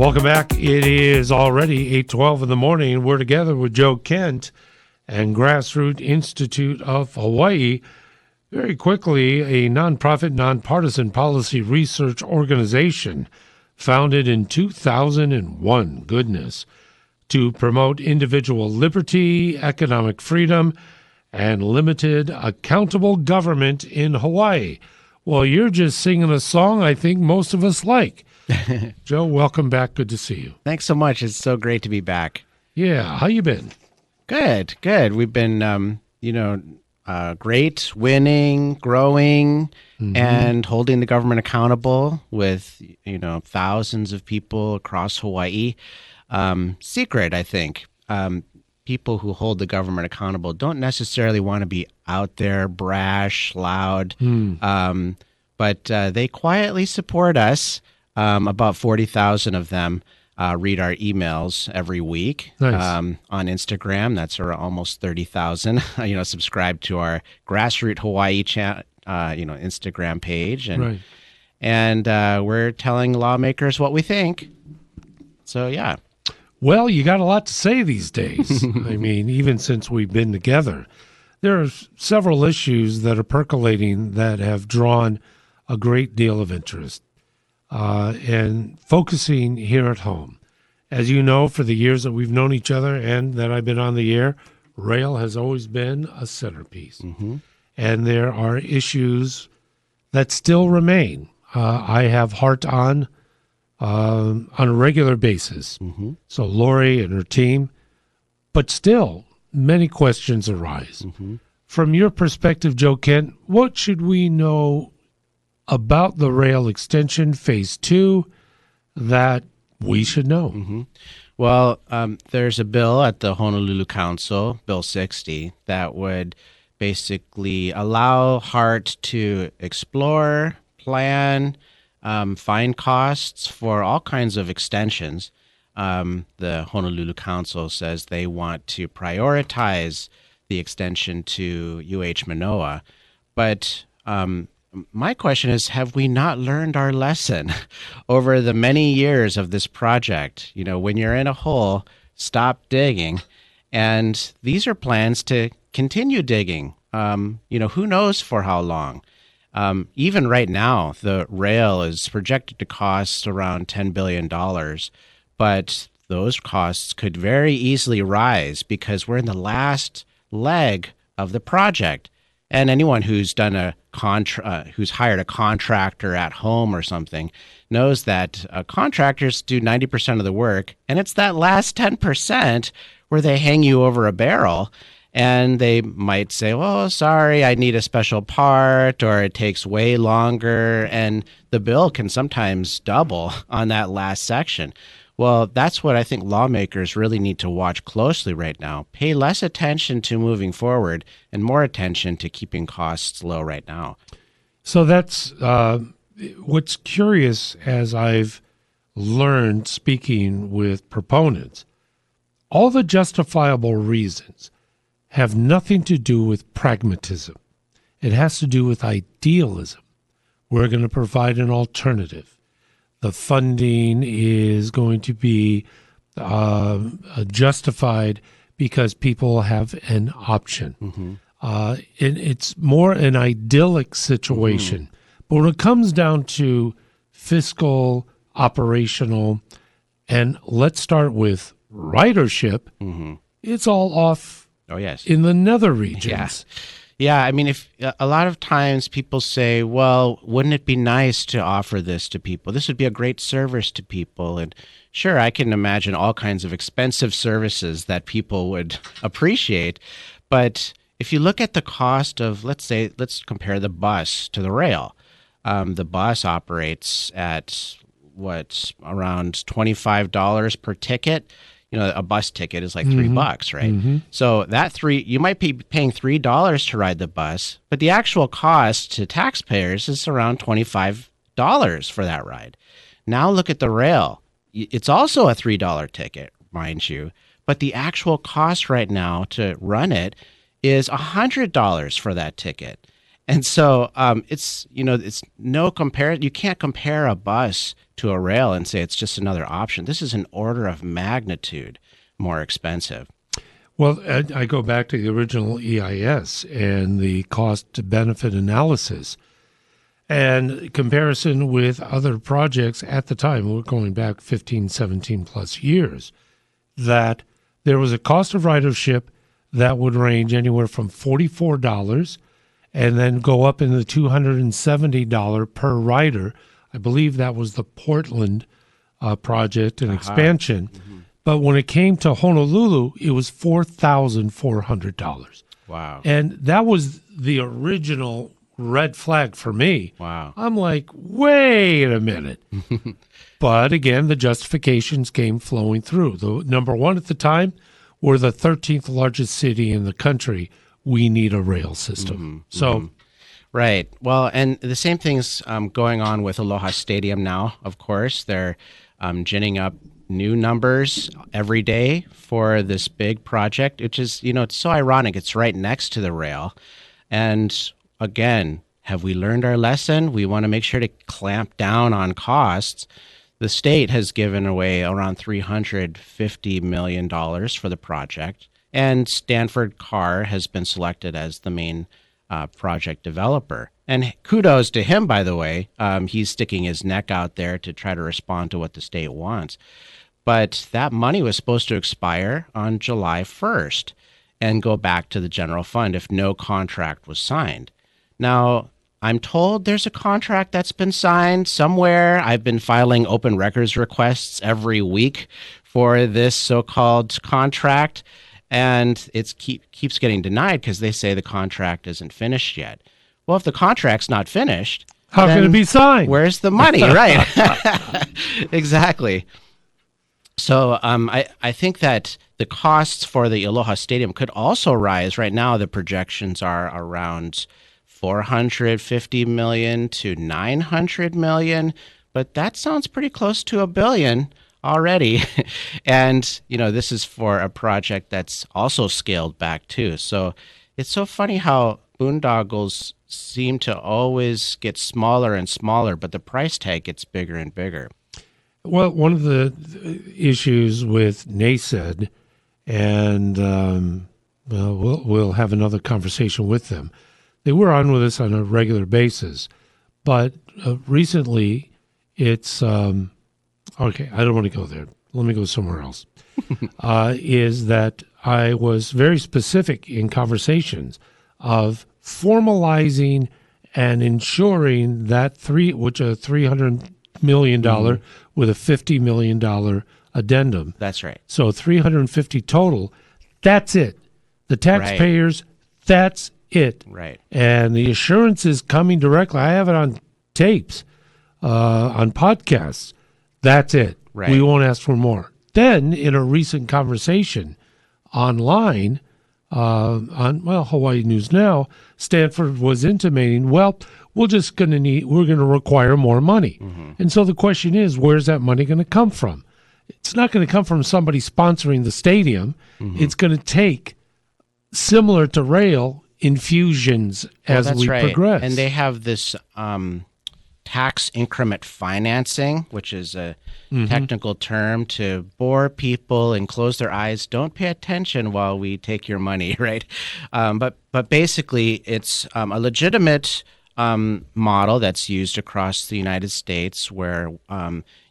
Welcome back. It is already 8:12 in the morning. We're together with Joe Kent and Grassroots Institute of Hawaii. Very quickly, a nonprofit, nonpartisan policy research organization founded in 2001, goodness, to promote individual liberty, economic freedom, and limited accountable government in Hawaii. Well, you're just singing a song I think most of us like. Joe, welcome back. Good to see you. Thanks so much. It's so great to be back. Yeah. How you been? Good. We've been, great, winning, growing, and holding the government accountable with, thousands of people across Hawaii. Secret, I think. People who hold the government accountable don't necessarily want to be out there, brash, loud, but they quietly support us. About 40,000 of them read our emails every week. Nice. On Instagram. That's almost 30,000. Subscribe to our Grassroots Hawaii Instagram page, and we're telling lawmakers what we think. So yeah. Well, you got a lot to say these days. I mean, even since we've been together, there are several issues that are percolating that have drawn a great deal of interest. And focusing here at home. As you know, for the years that we've known each other and that I've been on the air, rail has always been a centerpiece. And there are issues that still remain. I have heart on a regular basis. So Lori and her team, but still many questions arise. From your perspective, Joe Kent, what should we know about the rail extension phase 2 that we should know? Well, there's a bill at the Honolulu Council, Bill 60, that would basically allow HART to explore, plan, find costs for all kinds of extensions. The Honolulu Council says they want to prioritize the extension to UH Manoa, but my question is, have we not learned our lesson over the many years of this project? When you're in a hole, stop digging. And these are plans to continue digging. Who knows for how long? Even right now, the rail is projected to cost around $10 billion. But those costs could very easily rise because we're in the last leg of the project. And anyone who's done who's hired a contractor at home or something knows that contractors do 90% of the work, and it's that last 10% where they hang you over a barrel, and they might say, "Well, sorry, I need a special part," or it takes way longer, and the bill can sometimes double on that last section. Well, that's what I think lawmakers really need to watch closely right now. Pay less attention to moving forward and more attention to keeping costs low right now. So that's what's curious, as I've learned speaking with proponents. All the justifiable reasons have nothing to do with pragmatism. It has to do with idealism. We're going to provide an alternative. The funding is going to be justified because people have an option. And it's more an idyllic situation. But when it comes down to fiscal, operational, and let's start with ridership, it's all off in the nether regions. Yeah, I mean, if a lot of times people say, well, wouldn't it be nice to offer this to people? This would be a great service to people. And sure, I can imagine all kinds of expensive services that people would appreciate. But if you look at the cost of, let's compare the bus to the rail. The bus operates at around $25 per ticket. A bus ticket is like $3, right? So you might be paying $3 to ride the bus, but the actual cost to taxpayers is around $25 for that ride. Now look at the rail. It's also a $3 ticket, mind you, but the actual cost right now to run it is $100 for that ticket. And so it's, it's no compare. You can't compare a bus to a rail and say it's just another option. This is an order of magnitude more expensive. Well, I go back to the original EIS and the cost to benefit analysis and comparison with other projects at the time. We're going back 15, 17 plus years, that there was a cost of ridership that would range anywhere from $44 and then go up into the $270 per rider. I believe that was the Portland project and expansion. Mm-hmm. But when it came to Honolulu, it was $4,400. Wow. And that was the original red flag for me. Wow. I'm like, wait a minute. But again, the justifications came flowing through. The number one at the time, we're the 13th largest city in the country. We need a rail system. Mm-hmm. So. Mm-hmm. Right. Well, and the same thing's going on with Aloha Stadium now, of course. They're ginning up new numbers every day for this big project, which is, it's so ironic. It's right next to the rail. And again, have we learned our lesson? We want to make sure to clamp down on costs. The state has given away around $350 million for the project, and Stanford Carr has been selected as the main project developer. And kudos to him, by the way. He's sticking his neck out there to try to respond to what the state wants. But that money was supposed to expire on July 1st and go back to the general fund if no contract was signed. Now, I'm told there's a contract that's been signed somewhere. I've been filing open records requests every week for this so-called contract, and it keeps getting denied because they say the contract isn't finished yet. Well, if the contract's not finished, how can it be signed? Where's the money, right? Exactly. So I think that the costs for the Aloha Stadium could also rise. Right now, the projections are around $450 million to $900 million, but that sounds pretty close to $1 billion already. And, this is for a project that's also scaled back too. So it's so funny how boondoggles seem to always get smaller and smaller, but the price tag gets bigger and bigger. Well, one of the issues with NACED, and we'll have another conversation with them. They were on with us on a regular basis, but recently it's okay. I don't want to go there. Let me go somewhere else. Is that I was very specific in conversations of formalizing and ensuring that $300 million with a $50 million addendum. That's right. So 350 total. That's it. The taxpayers. Right. That's it. Right. And the assurance is coming directly. I have it on tapes, on podcasts. That's it. Right. We won't ask for more. Then, in a recent conversation online on Hawaii News Now, Stanford was intimating, we're going to require more money. Mm-hmm. And so the question is, where's that money going to come from? It's not going to come from somebody sponsoring the stadium. Mm-hmm. It's going to take, similar to rail, infusions as we progress. And they have this tax increment financing, which is a technical term to bore people and close their eyes. Don't pay attention while we take your money, right? But basically, it's a legitimate model that's used across the United States where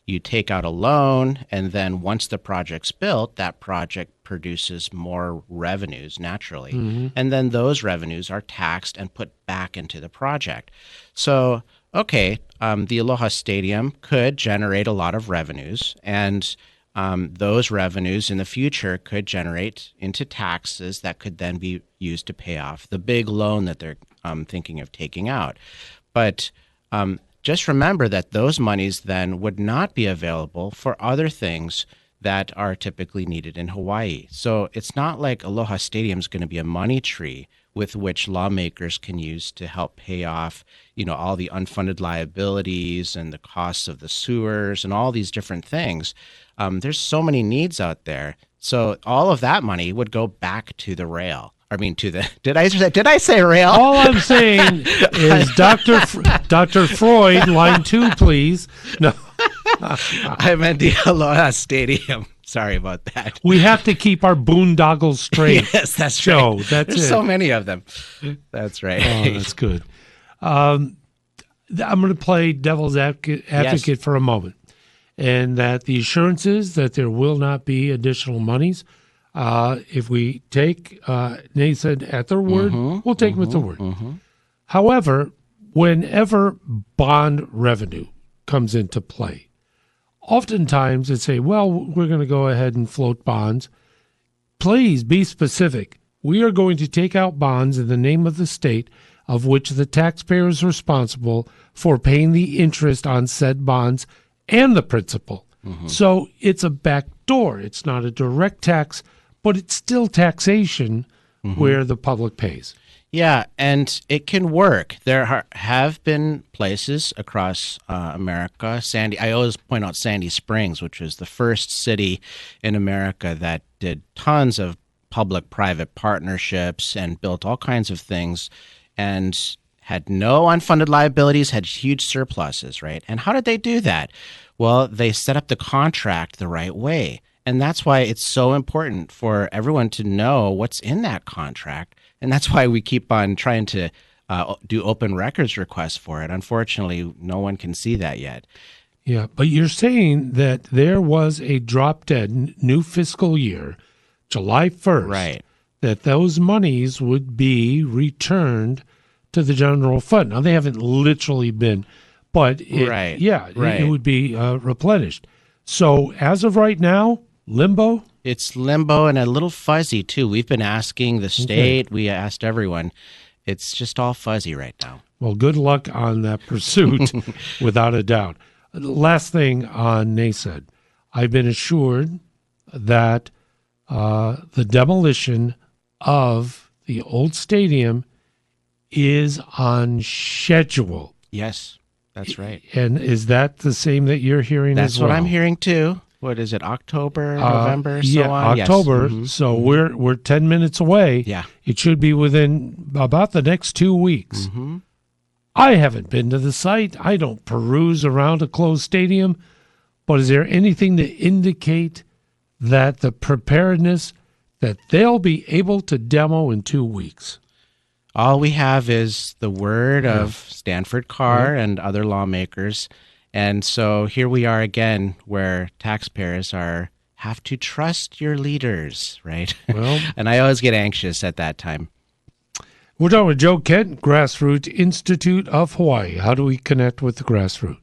you take out a loan, and then once the project's built, that project produces more revenues naturally. Mm-hmm. And then those revenues are taxed and put back into the project. So, okay, the Aloha Stadium could generate a lot of revenues, and those revenues in the future could generate into taxes that could then be used to pay off the big loan that they're thinking of taking out. But just remember that those monies then would not be available for other things that are typically needed in Hawaii. So it's not like Aloha Stadium is going to be a money tree with which lawmakers can use to help pay off, all the unfunded liabilities and the costs of the sewers and all these different things. There's so many needs out there. So all of that money would go back to the rail. I mean, to the. Did I say rail? All I'm saying is Dr. Freud, line 2, please. No. I meant the Aloha Stadium. Sorry about that. We have to keep our boondoggles straight. Yes, that's Joe, right. That's There's it. so many of them. That's right. Oh, that's good. I'm going to play devil's advocate for a moment, and that the assurances that there will not be additional monies. If we take Nathan at their word, we'll take them at their word. However, whenever bond revenue comes into play, oftentimes they say, well, we're going to go ahead and float bonds. Please be specific. We are going to take out bonds in the name of the state of which the taxpayer is responsible for paying the interest on said bonds and the principal. So it's a backdoor. It's not a direct tax, but it's still taxation where the public pays. Yeah, and it can work. There have been places across America. I always point out Sandy Springs, which was the first city in America that did tons of public-private partnerships and built all kinds of things and had no unfunded liabilities, had huge surpluses, right? And how did they do that? Well, they set up the contract the right way. And that's why it's so important for everyone to know what's in that contract. And that's why we keep on trying to do open records requests for it. Unfortunately, no one can see that yet. Yeah, but you're saying that there was a drop-dead new fiscal year, July 1st, Right. that those monies would be returned to the general fund. Now, they haven't literally been, but it would be replenished. So as of right now, limbo? It's limbo and a little fuzzy, too. We've been asking the state. We asked everyone. It's just all fuzzy right now. Well, good luck on that pursuit, without a doubt. Last thing on NASED. I've been assured that the demolition of the old stadium is on schedule. Yes, that's right. And is that the same that you're hearing That's as well? what I'm hearing, too. What is it, October, November, yeah, so on? October. Yes. So we're 10 minutes away. Yeah. It should be within about the next 2 weeks. I haven't been to the site. I don't peruse around a closed stadium. But is there anything to indicate that the preparedness that they'll be able to demo in 2 weeks? All we have is the word of Stanford Carr and other lawmakers. And so here we are again, where taxpayers have to trust your leaders, right? Well, and I always get anxious at that time. We're talking with Joe Kent, Grassroots Institute of Hawaii. How do we connect with the Grassroots?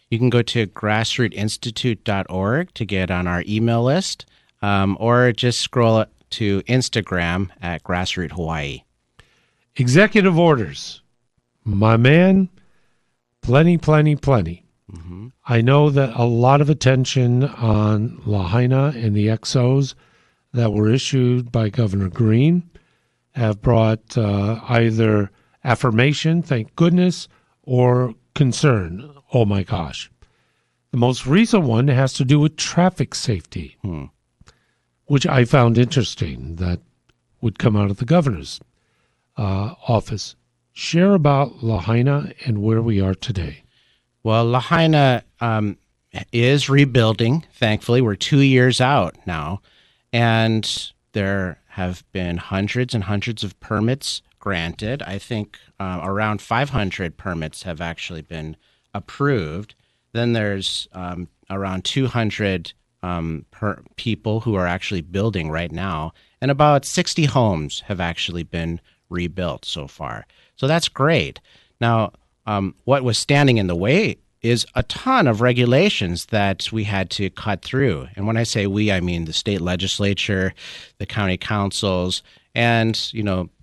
You can go to grassrootinstitute.org to get on our email list, or just scroll to Instagram at Grassroot Hawaii. Executive orders. My man, plenty. I know that a lot of attention on Lahaina and the XOs that were issued by Governor Green have brought either affirmation, thank goodness, or concern, oh my gosh. The most recent one has to do with traffic safety, which I found interesting that would come out of the governor's office. Share about Lahaina and where we are today. Well, Lahaina is rebuilding, thankfully. We're 2 years out now, and there have been hundreds and hundreds of permits granted. I think around 500 permits have actually been approved. Then there's around 200 people who are actually building right now, and about 60 homes have actually been rebuilt so far. So that's great. Now, what was standing in the way is a ton of regulations that we had to cut through. And when I say we, I mean the state legislature, the county councils, and,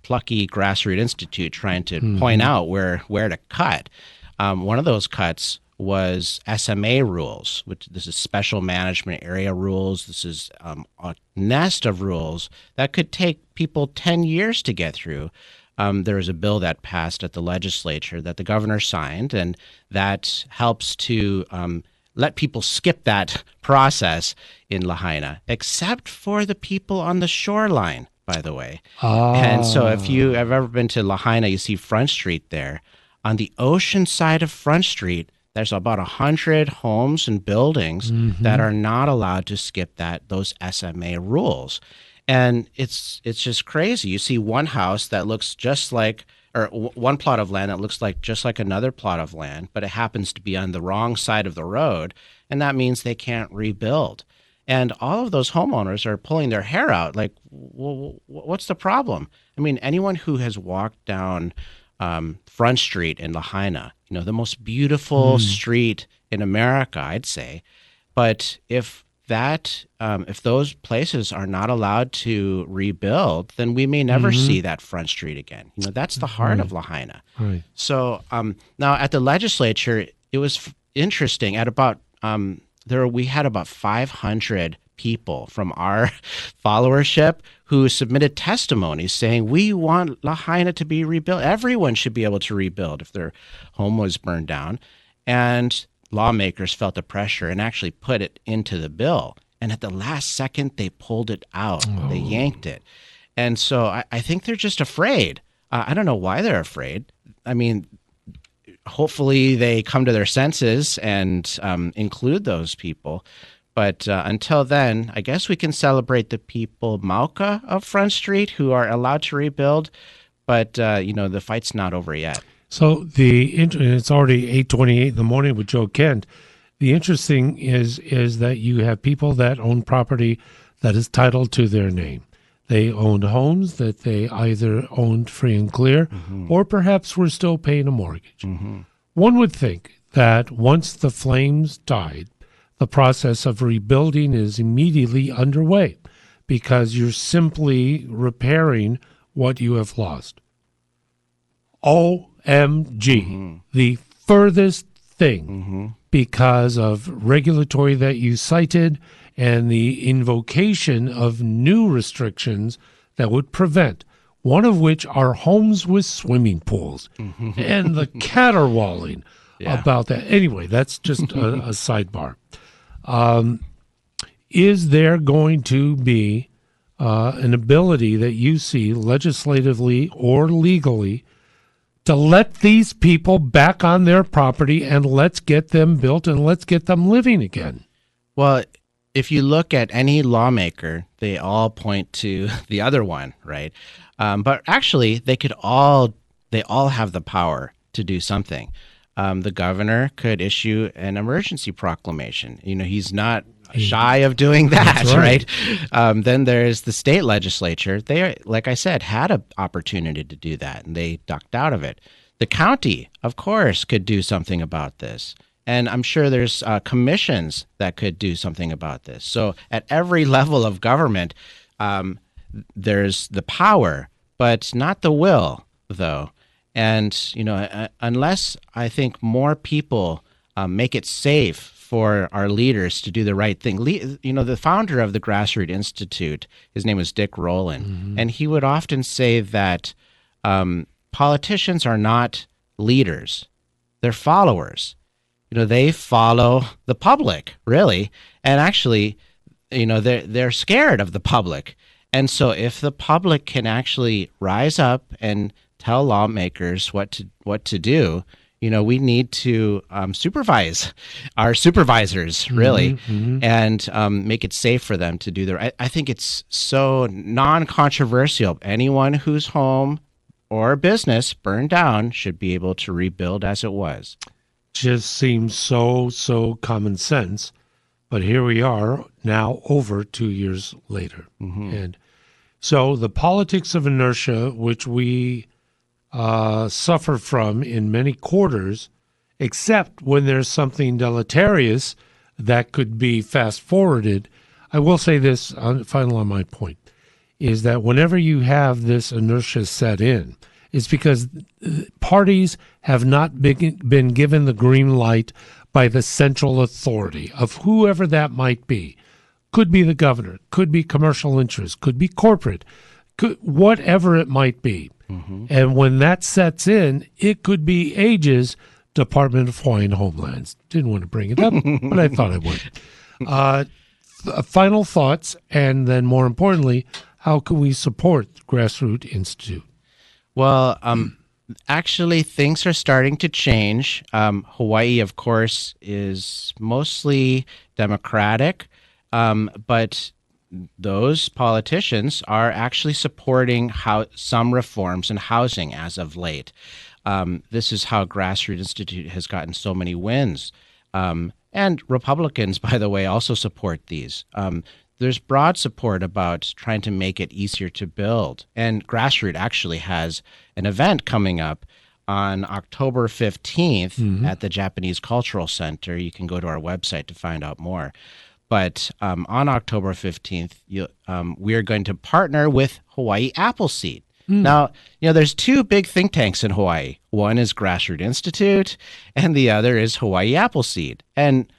plucky Grassroots Institute trying to point out where to cut. One of those cuts was SMA rules, which this is special management area rules. This is a nest of rules that could take people 10 years to get through. There was a bill that passed at the legislature that the governor signed, and that helps to let people skip that process in Lahaina, except for the people on the shoreline. by the way. Ah. And so if you have ever been to Lahaina, you see Front Street there. On the ocean side of Front Street, there's about 100 homes and buildings that are not allowed to skip those SMA rules. And it's just crazy. You see one house that looks just like, or one plot of land that looks like just like another plot of land, but it happens to be on the wrong side of the road, and that means they can't rebuild. And all of those homeowners are pulling their hair out. Like, well, what's the problem? I mean, anyone who has walked down Front Street in Lahaina, the most beautiful street in America, I'd say. But if those places are not allowed to rebuild, then we may never see that Front Street again. That's the heart of Lahaina. Right. So now at the legislature, it was interesting. At about we had about 500 people from our followership who submitted testimonies saying, we want Lahaina to be rebuilt. Everyone should be able to rebuild if their home was burned down. And lawmakers felt the pressure and actually put it into the bill. And at the last second, they pulled it out. Oh. They yanked it. And so I think they're just afraid. I don't know why they're afraid. I mean, hopefully they come to their senses and include those people. But until then, I guess we can celebrate the people Mauka of Front Street who are allowed to rebuild. But, the fight's not over yet. So it's already 8:28 in the morning with Joe Kent. The interesting is that you have people that own property that is titled to their name. They owned homes that they either owned free and clear or perhaps were still paying a mortgage. One would think that once the flames died, the process of rebuilding is immediately underway because you're simply repairing what you have lost. OMG, the furthest thing because of regulatory that you cited and the invocation of new restrictions that would prevent, one of which are homes with swimming pools and the caterwauling about that. Anyway, that's just a sidebar. Is there going to be an ability that you see legislatively or legally to let these people back on their property and let's get them built and let's get them living again? Well, if you look at any lawmaker, they all point to the other one, right? But actually, they all have the power to do something. The governor could issue an emergency proclamation. He's not shy of doing that, That's right? Then there's the state legislature. They, like I said, had an opportunity to do that, and they ducked out of it. The county, of course, could do something about this. And I'm sure there's commissions that could do something about this. So at every level of government, there's the power, but not the will, though. And, unless I think more people make it safe for our leaders to do the right thing. The founder of the Grassroots Institute, his name was Dick Rowland, and he would often say that politicians are not leaders. They're followers. They follow the public, really. And actually, they're scared of the public. And so if the public can actually rise up and tell lawmakers what to do, we need to supervise our supervisors, really, and make it safe for them to do I think it's so non-controversial. Anyone whose home or business burned down should be able to rebuild as it was. Just seems so common sense. But here we are now over 2 years later. And so the politics of inertia, which we suffer from in many quarters, except when there's something deleterious that could be fast forwarded. I will say this, final on my point, is that whenever you have this inertia set in, it's because parties have not been given the green light by the central authority of whoever that might be. Could be the governor, could be commercial interests, could be corporate, whatever it might be. And when that sets in, it could be ages, Department of Hawaiian Homelands. Didn't want to bring it up, but I thought I would. Final thoughts, and then more importantly, how can we support the Grassroots Institute? Well, actually, things are starting to change. Hawaii, of course, is mostly Democratic, but those politicians are actually supporting some reforms in housing as of late. This is how Grassroots Institute has gotten so many wins. And Republicans, by the way, also support these. There's broad support about trying to make it easier to build. And Grassroots actually has an event coming up on October 15th at the Japanese Cultural Center. You can go to our website to find out more. But on October 15th, we are going to partner with Hawaii Appleseed. Now, there's two big think tanks in Hawaii. One is Grassroots Institute, and the other is Hawaii Appleseed. And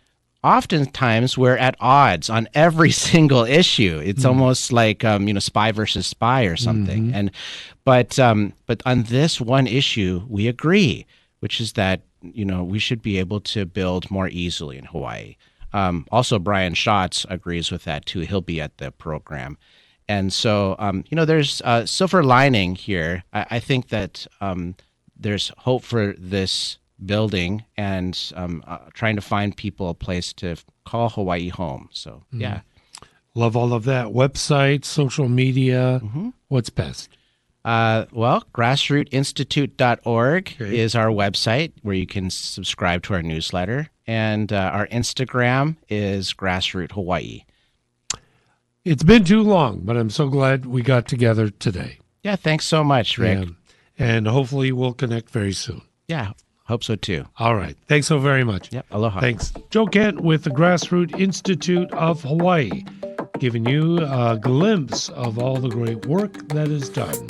oftentimes we're at odds on every single issue. It's almost like spy versus spy or something. But on this one issue, we agree, which is that we should be able to build more easily in Hawaii. Also, Brian Schatz agrees with that too. He'll be at the program. And so, there's a silver lining here. I think that there's hope for this building and trying to find people a place to call Hawaii home. So, yeah. Love all of that. Website, social media. What's best? Grassrootsinstitute.org is our website where you can subscribe to our newsletter. And our Instagram is Grassroot Hawaii. It's been too long, but I'm so glad we got together today. Yeah, thanks so much, Rick. Yeah. And hopefully we'll connect very soon. Yeah, hope so too. All right. Thanks so very much. Yep, aloha. Thanks. Joe Kent with the Grassroots Institute of Hawaii, giving you a glimpse of all the great work that is done.